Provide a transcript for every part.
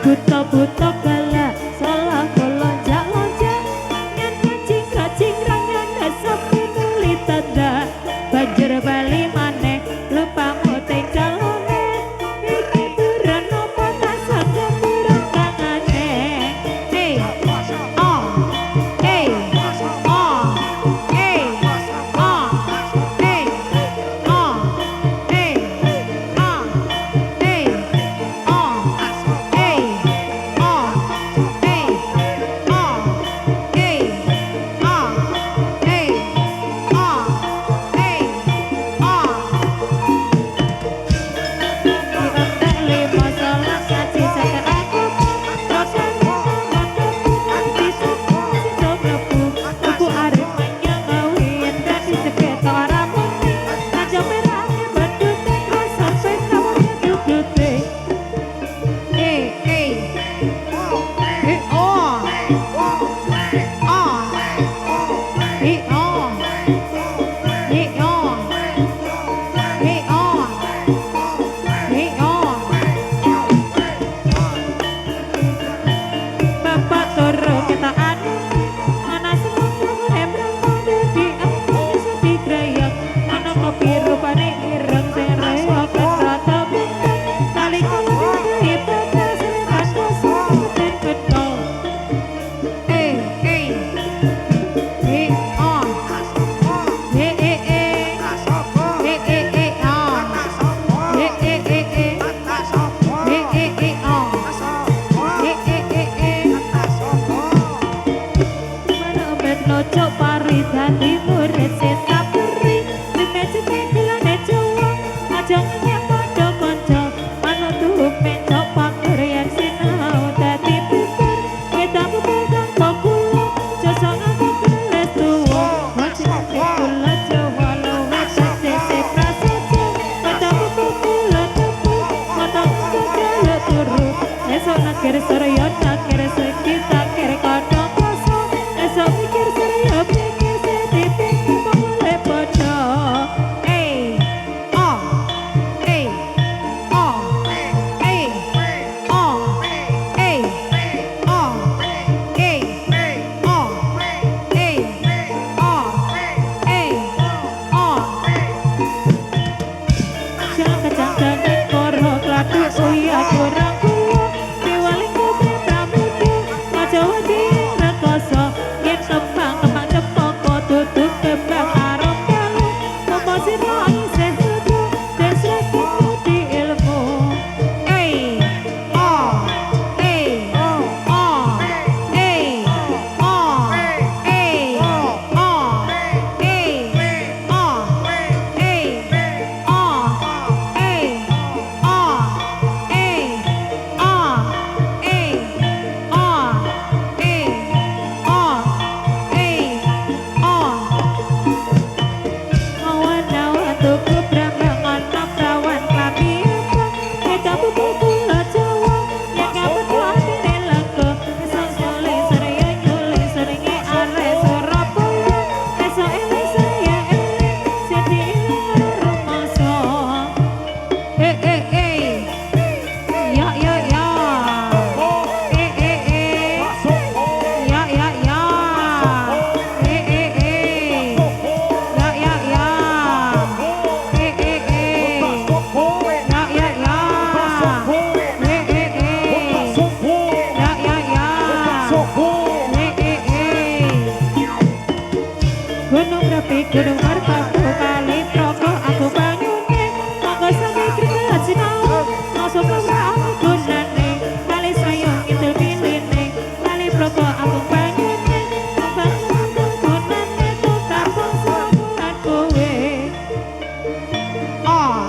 buta-buta galak salah golonjak-lonjak nyan kacing-kacing rangan sapi nuli tanda banjur bali maneh lupa muting calone iki buron apa tak sangka buron tangane hey oh hey oh hey oh hey oh hey oh hey oh hey oh hey oh hey oh hey oh hey oh diantek lima salah kaji seket aku rosan nanti sido mlebu tuku arep menyang ngawin dadi seketo ora muni aja merane bedute rasa sampe kamu dudute eh oh oh oh Bapak toro ketaan ana semangka remrang kode di aku sepi grayak ana kopi rupane ireng sereo ketrata bintang kali kalau di pada selepas kosan dan ketol eh oh Nojo pari dadi murid seta peri Dime cete kilane Jawa Aja ngenyek padha kanca Manut tuhume copak yen sinau dadi pinter Kedamu pegang kokula Joso ngaku keles tuwa Wajah kula Jawa luwes sese prasaja Kedamu kokula tepu Motong kegele turu Esok nakir surya nakir sekitar kir kodong koso Esok mikir surya pikir sedipin Kepala podo oh oh oh oh Jangan kejang-jangan koro kladu uya kurang kulo Piwaling putri pramudia Aja wadi rekoso Yen kembang-kembang cepoko Duduk kembang arom dalu Memosir roh sesuatu Dan seragimu di ilmu oh oh oh oh Awan-awan tuku brambangan prawan kami apa Kedamu kukula Jawa Yang ngapet wadine lengko Esok nyuli seraya nyuli seringe are Surabaya Esok eling seraya eling Sedi ilang rumasa ya ya ya ya ya ya ya ya Gunung Merapi, Gunung Merbabu, Kali Proko, aku banyune Monggo sami keringat sinau Masuk kebraan gunane Kali sayang ngidul piline Kali Proko, aku banyune Membangun gunane Tukar bangsa bulan kowe oh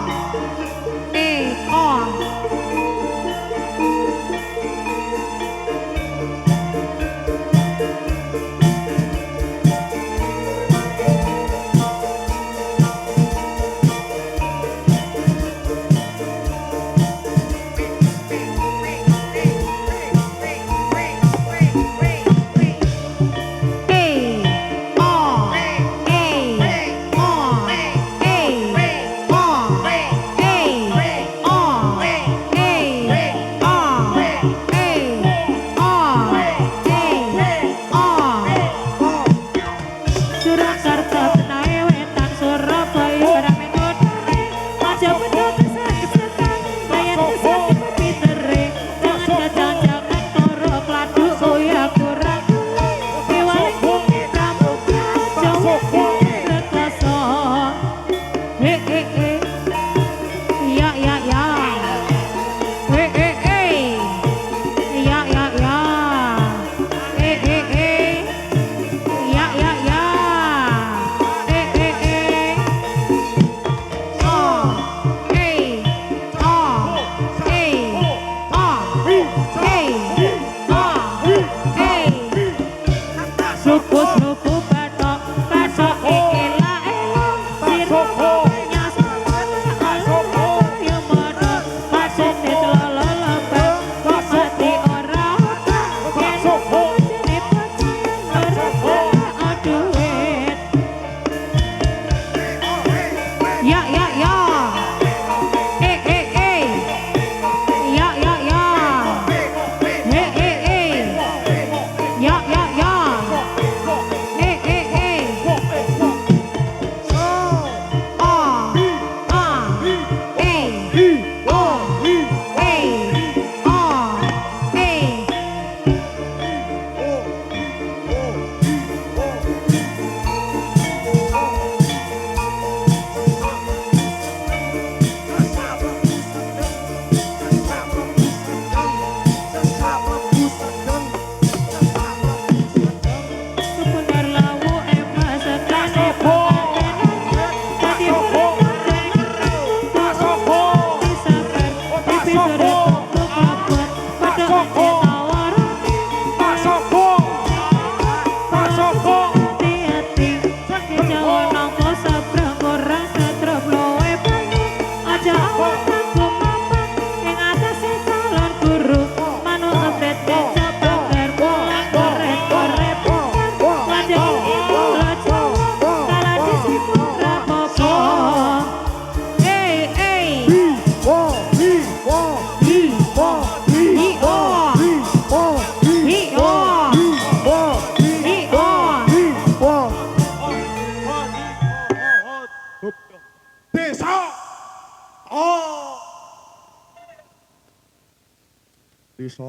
Bisa.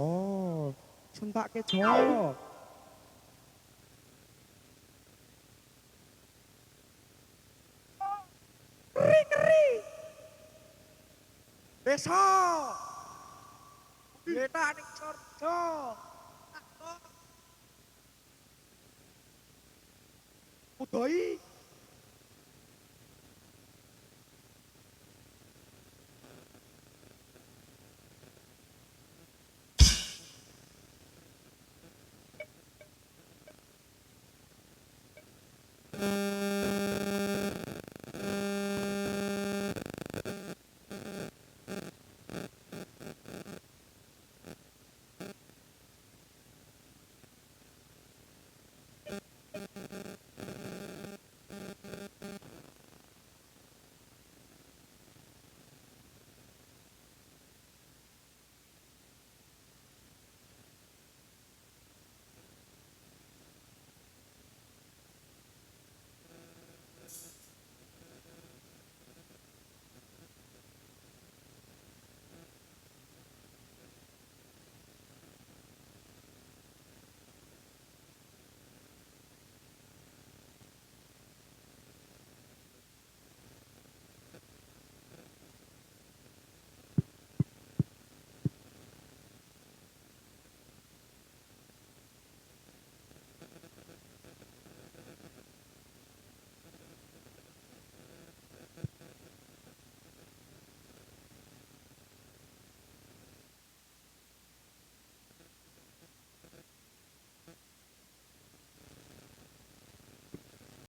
Sentake Jo. Ngeri. Desa. Desa ning Sorjo. Udoi.